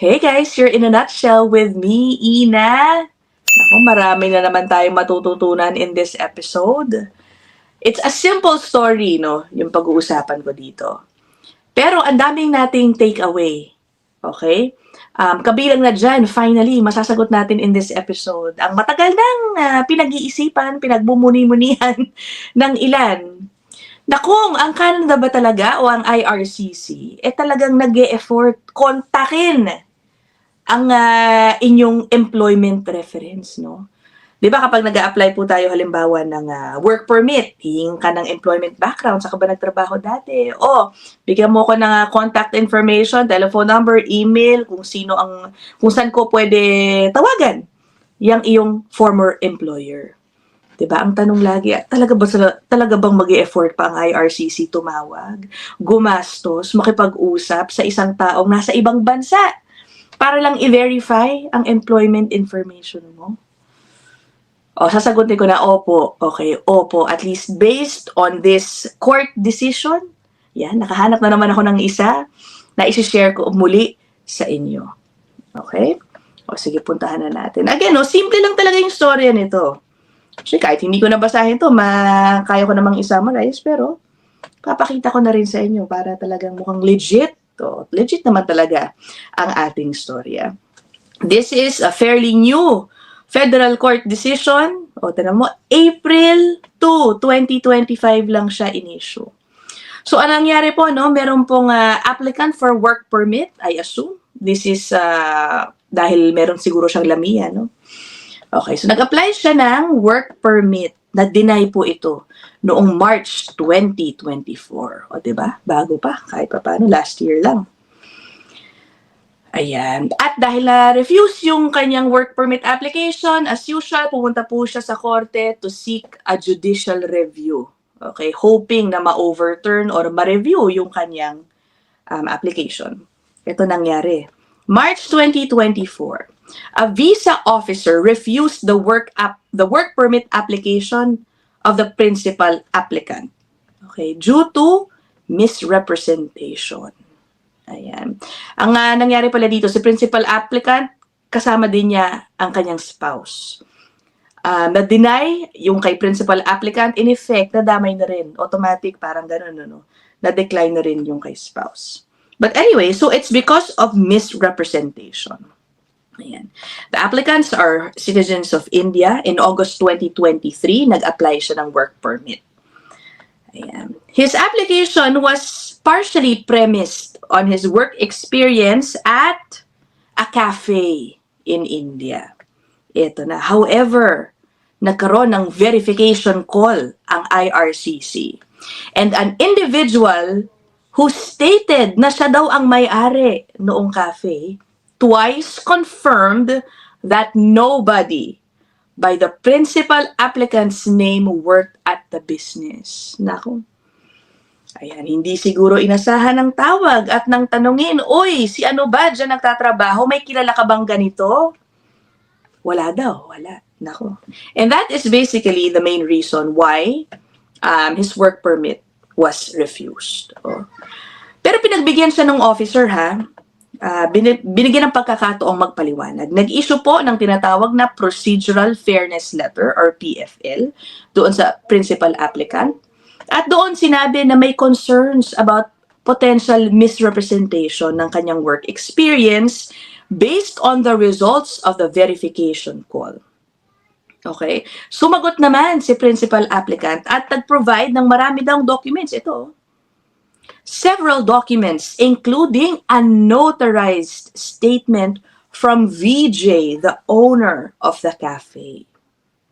Hey guys, you're in a nutshell with me, Ina. Naku, marami na naman tayong matututunan in this episode. It's a simple story, no? Yung pag-uusapan ko dito. Pero ang daming nating takeaway. Okay? Kabilang na dyan, finally, masasagot natin in this episode ang matagal nang pinag-iisipan, pinagbumuni-munihan ng ilan na kung ang Canada ba talaga o ang IRCC, talagang nag-e-effort kontakin ang inyong employment reference, no? 'Di ba kapag nag-a-apply po tayo halimbawa ng work permit, hihingin ka ng employment background, saka ba nagtrabaho dati? O, bigyan mo ko ng contact information, telephone number, email, kung saan ko pwede tawagan yang iyong former employer. 'Di ba? Ang tanong lagi, talaga bang mag-e-effort pa ang IRCC tumawag, gumastos, makipag-usap sa isang taong nasa ibang bansa para lang i-verify ang employment information mo? O, sasagutin ko na, opo. Okay, opo. At least based on this court decision, yan, nakahanap na naman ako ng isa na isi-share ko muli sa inyo. Okay? O, sige, puntahan na natin. Again, no, simple lang talaga yung storya nito. Actually, kahit hindi ko nabasahin to, kaya ko namang i-summarize, pero papakita ko na rin sa inyo para talagang mukhang legit. Legit naman talaga ang ating storya. This is a fairly new federal court decision. O, tignan mo, April 2, 2025 lang siya in-issue. So, anong nangyari po, no? Meron pong applicant for work permit, I assume. This is dahil meron siguro siyang lamia, no? Okay, so nag-apply siya ng work permit. Na-deny po ito noong March 2024. O, diba? Bago pa, kahit pa paano, last year lang. Ayan. At dahil na-refuse yung kanyang work permit application, as usual, pumunta po siya sa korte to seek a judicial review. Okay, hoping na ma-overturn or ma-review yung kanyang application. Ito nangyari. March 2024. A visa officer refused the work permit application of the principal applicant. Okay, due to misrepresentation. Ayan. Ang nangyari pala dito, si principal applicant, kasama din niya ang kanyang spouse. Na-deny yung kay principal applicant, in effect, nadamay na rin. Automatic, parang gano'n, no? Na-decline na rin yung kay spouse. But anyway, so it's because of misrepresentation. Ayan. The applicants are citizens of India. In August 2023, nag-apply siya ng work permit. Ayan. His application was partially premised on his work experience at a cafe in India. Ito na. However, nagkaroon ng verification call ang IRCC. And an individual who stated na siya daw ang may-ari noong cafe twice confirmed that nobody by the principal applicant's name worked at the business. Naku. Ayan, hindi siguro inasahan ng tawag at nang tanungin, "Oy, si ano ba dyan nagtatrabaho? May kilala ka bang ganito?" Wala daw, wala. Naku. And that is basically the main reason why his work permit was refused. Oh. Pero pinagbigyan siya ng officer, ha? Binigyan ng pagkakataong magpaliwanag. Nag-issue po ng tinatawag na Procedural Fairness Letter or PFL doon sa principal applicant. At doon sinabi na may concerns about potential misrepresentation ng kanyang work experience based on the results of the verification call. Okay? Sumagot naman si principal applicant at nag-provide ng marami daw documents. Ito, several documents, including a notarized statement from VJ, the owner of the cafe.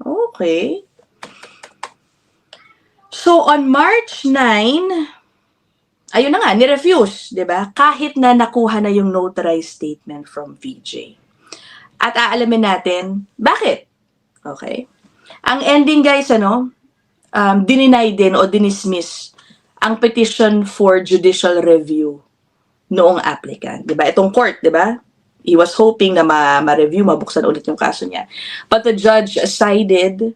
Okay. So, on March 9, ayun na nga, nirefuse, di ba? Kahit na nakuha na yung notarized statement from VJ. At aalamin natin, bakit? Okay. Ang ending, guys, dininay din o dinismiss ang petition for judicial review noong applicant. Diba? Itong court, diba? He was hoping na ma-review, mabuksan ulit yung kaso niya. But the judge sided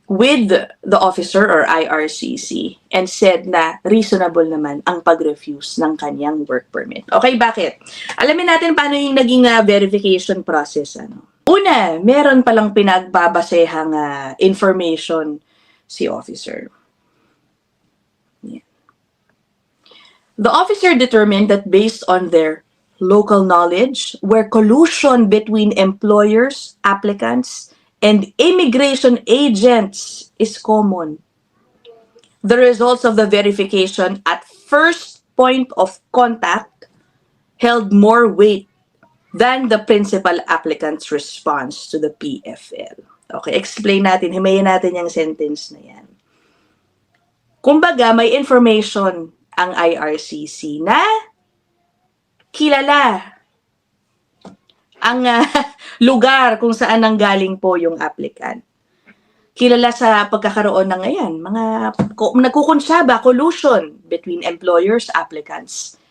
with the officer or IRCC and said na reasonable naman ang pag-refuse ng kanyang work permit. Okay, bakit? Alamin natin paano yung naging verification process. Una, meron palang pinagbabasehang information si officer. Yeah. The officer determined that based on their local knowledge, where collusion between employers, applicants, and immigration agents is common, the results of the verification at first point of contact held more weight than the principal applicant's response to the PFL. Okay, explain natin, himayin natin yung sentence na yan. Kumbaga, may information ang IRCC na kilala ang lugar kung saan nanggaling po yung applicant. Kilala sa pagkakaroon ng nagkukonsyaba, collusion between employers, applicants,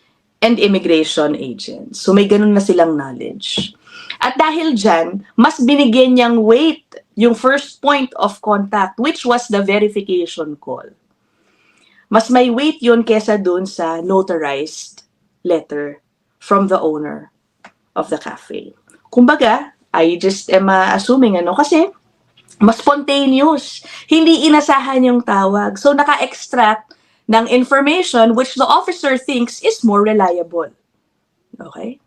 and immigration agents. So may ganun na silang knowledge. At dahil dyan, mas binigyan niyang weight yung first point of contact, which was the verification call. Mas may weight yun kesa dun sa notarized letter from the owner of the cafe. Kumbaga, I just am assuming kasi mas spontaneous. Hindi inasahan yung tawag. So, naka-extract ng information which the officer thinks is more reliable. Okay?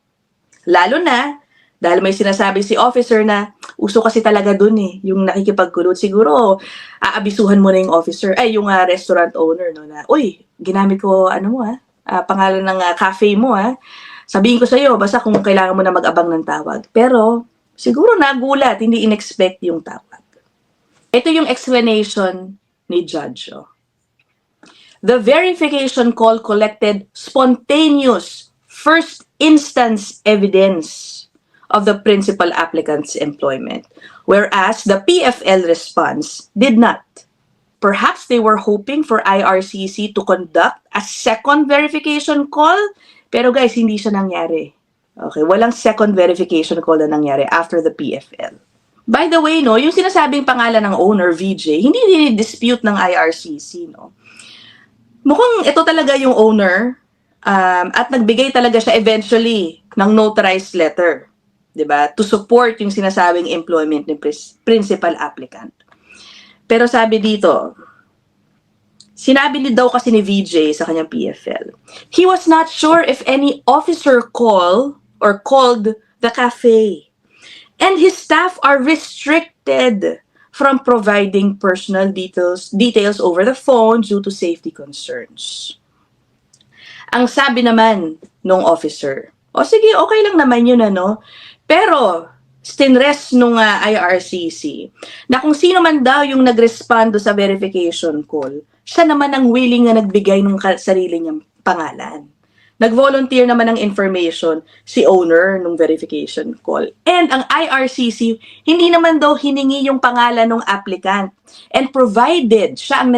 Lalo na, dahil may sinasabi si officer na uso kasi talaga dun yung nakikipagkulot. Siguro, aabisuhan mo na yung officer, yung restaurant owner, no, na, uy, ginamit ko, pangalan ng cafe mo, sabihin ko sa'yo, basta kung kailangan mo na mag-abang ng tawag. Pero, siguro nagulat, hindi in-expect yung tawag. Ito yung explanation ni Judge. The verification call collected spontaneous first instance evidence of the principal applicant's employment, whereas the PFL response did not. Perhaps they were hoping for IRCC to conduct a second verification call, pero guys, hindi siya nangyari. Okay, walang second verification call na nangyari after the PFL. By the way, yung sinasabing pangalan ng owner, VJ, hindi dispute ng IRCC, Mukhang ito talaga yung owner, at nagbigay talaga siya eventually ng notarized letter, 'di ba? To support yung sinasabing employment ng principal applicant. Pero sabi dito, sinabi daw kasi ni VJ sa kanyang PFL, he was not sure if any officer called the cafe. And his staff are restricted from providing personal details over the phone due to safety concerns. Ang sabi naman nung officer, sige, okay lang naman yun, Pero, stinrest nung IRCC na kung sino man daw yung nag-respond sa verification call, siya naman ang willing na nagbigay ng sarili niyang pangalan. Nag-volunteer naman ng information si owner ng verification call. And ang IRCC, hindi naman daw hiningi yung pangalan ng applicant. And provided siya ang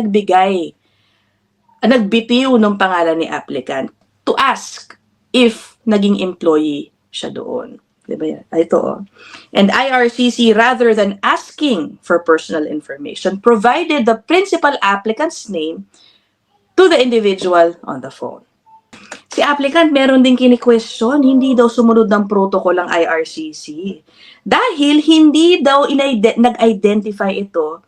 nagbitiw ng pangalan ni applicant to ask if naging employee siya doon. Diba yan? Ito. And IRCC, rather than asking for personal information, provided the principal applicant's name to the individual on the phone. Si applicant, meron din kini-question, hindi daw sumunod ng protocol ang IRCC. Dahil hindi daw nag-identify ito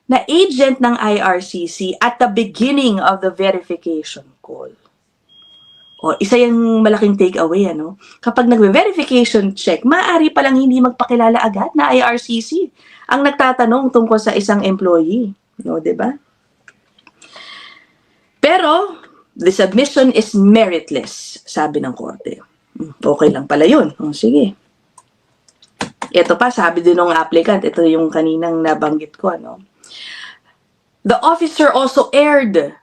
na agent ng IRCC at the beginning of the verification call. Isa yung malaking takeaway, Kapag nag-verification check, maaari palang hindi magpakilala agad na IRCC ang nagtatanong tungkol sa isang employee. Diba? Pero, the submission is meritless, sabi ng korte. Okay lang pala yun. Sige. Ito pa, sabi din ng applicant, ito yung kaninang nabanggit ko, The officer also erred.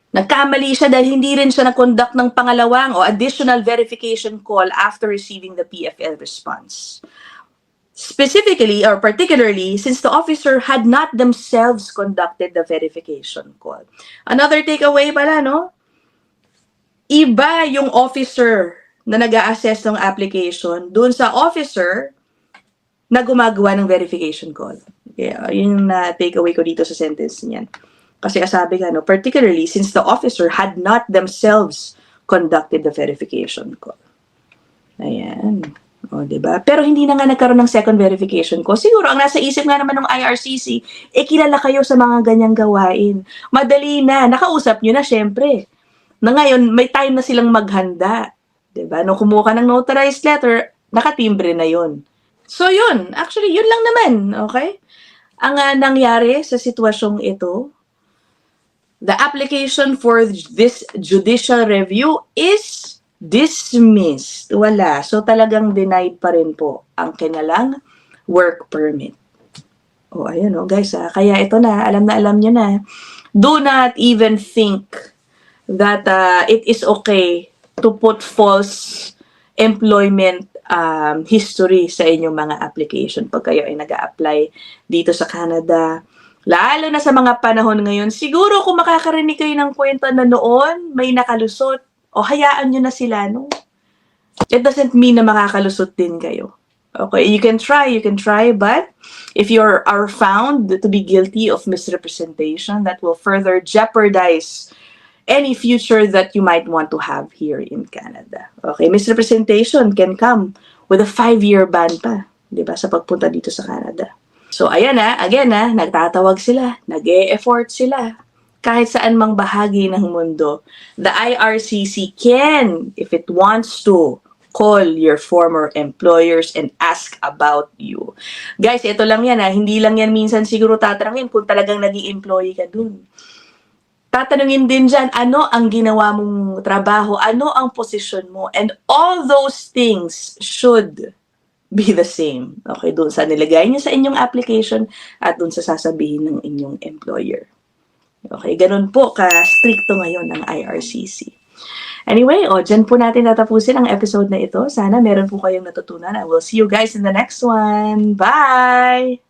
Nagkamali siya dahil hindi rin siya nag-conduct ng pangalawang o additional verification call after receiving the PFL response. Specifically or particularly, since the officer had not themselves conducted the verification call. Another takeaway pala, Iba yung officer na nag-a-assess ng application dun sa officer na gumagawa ng verification call. Okay, yun yung takeaway ko dito sa sentence niyan. Kasi sabi nga, no, particularly since the officer had not themselves conducted the verification call. Ayan. O, diba? Pero hindi na nga nagkaroon ng second verification call. Siguro, ang nasa isip nga naman ng IRCC, kilala kayo sa mga ganyang gawain. Madali na. Nakausap nyo na, syempre. Na ngayon, may time na silang maghanda. Diba? Nung kumuha ka ng notarized letter, nakatimbre na yon. So, yun. Actually, yun lang naman. Okay? Ang nangyari sa sitwasyong ito, the application for this judicial review is dismissed. Wala. So, talagang denied pa rin po ang kanilang work permit. O, ayan o, guys. Kaya ito na, alam nyo na. Do not even think that it is okay to put false employment history sa inyong mga application pag kayo ay nag-a-apply dito sa Canada. Lalo na sa mga panahon ngayon, siguro kung makakarinig kayo ng kwento na noon, may nakalusot, o hayaan nyo na sila, no? It doesn't mean na makakalusot din kayo. Okay, you can try, but if you are found to be guilty of misrepresentation, that will further jeopardize any future that you might want to have here in Canada. Okay, misrepresentation can come with a 5-year ban pa, di ba, sa pagpunta dito sa Canada. So, ayan again nagtatawag sila, nag-e-effort sila. Kahit saan mang bahagi ng mundo, the IRCC can, if it wants to, call your former employers and ask about you. Guys, ito lang yan hindi lang yan minsan siguro tatanungin kung talagang nag-i-employee ka dun. Tatanungin din dyan, ano ang ginawa mong trabaho, ano ang posisyon mo, and all those things should be the same. Okay, dun sa nilagay nyo sa inyong application at dun sa sasabihin ng inyong employer. Okay, ganun po ka-stricto ngayon ng IRCC. Anyway, dyan po natin tatapusin ang episode na ito. Sana meron po kayong natutunan. I will see you guys in the next one. Bye!